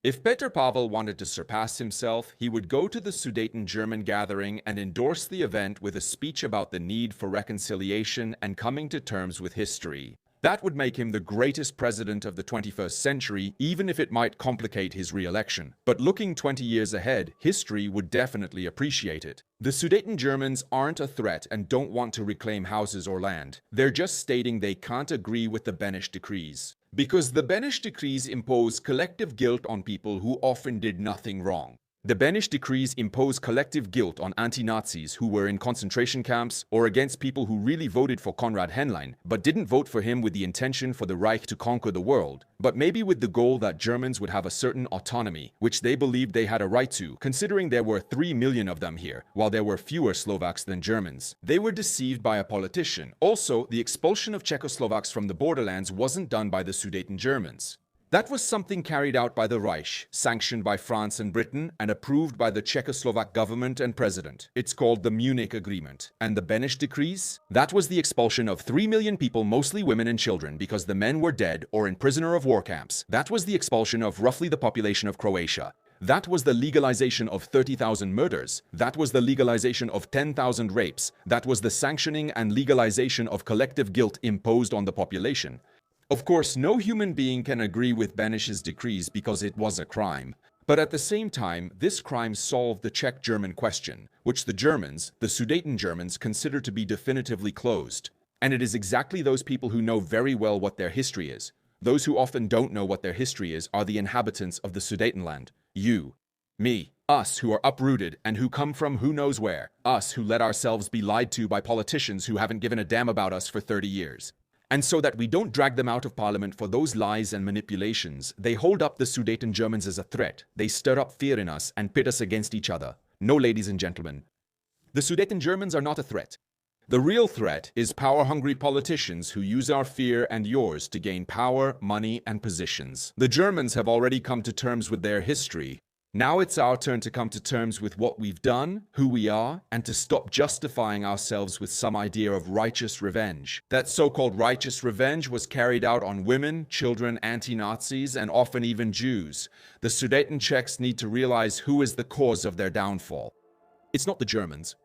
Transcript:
If Peter Pavel wanted to surpass himself, he would go to the Sudeten-German gathering and endorse the event with a speech about the need for reconciliation and coming to terms with history. That would make him the greatest president of the 21st century, even if it might complicate his re-election. But looking 20 years ahead, history would definitely appreciate it. The Sudeten Germans aren't a threat and don't want to reclaim houses or land. They're just stating they can't agree with the Beneš decrees. Because the Beneš decrees impose collective guilt on people who often did nothing wrong. The Beneš decrees impose collective guilt on anti-Nazis who were in concentration camps or against people who really voted for Konrad Henlein but didn't vote for him with the intention for the Reich to conquer the world, but maybe with the goal that Germans would have a certain autonomy, which they believed they had a right to, considering there were 3 million of them here, while there were fewer Slovaks than Germans. They were deceived by a politician. Also, the expulsion of Czechoslovaks from the borderlands wasn't done by the Sudeten Germans. That was something carried out by the Reich, sanctioned by France and Britain, and approved by the Czechoslovak government and president. It's called the Munich Agreement. And the Beneš decrees? That was the expulsion of 3 million people, mostly women and children, because the men were dead or in prisoner of war camps. That was the expulsion of roughly the population of Croatia. That was the legalization of 30,000 murders. That was the legalization of 10,000 rapes. That was the sanctioning and legalization of collective guilt imposed on the population. Of course, no human being can agree with Beneš's decrees because it was a crime. But at the same time, this crime solved the Czech-German question, which the Germans, the Sudeten Germans, consider to be definitively closed. And it is exactly those people who know very well what their history is. Those who often don't know what their history is are the inhabitants of the Sudetenland. You, me, us who are uprooted and who come from who knows where. Us who let ourselves be lied to by politicians who haven't given a damn about us for 30 years. And so that we don't drag them out of parliament for those lies and manipulations, they hold up the Sudeten Germans as a threat. They stir up fear in us and pit us against each other. No, ladies and gentlemen. The Sudeten Germans are not a threat. The real threat is power-hungry politicians who use our fear and yours to gain power, money, and positions. The Germans have already come to terms with their history. Now it's our turn to come to terms with what we've done, who we are, and to stop justifying ourselves with some idea of righteous revenge. That so-called righteous revenge was carried out on women, children, anti-Nazis, and often even Jews. The Sudeten Czechs need to realize who is the cause of their downfall. It's not the Germans.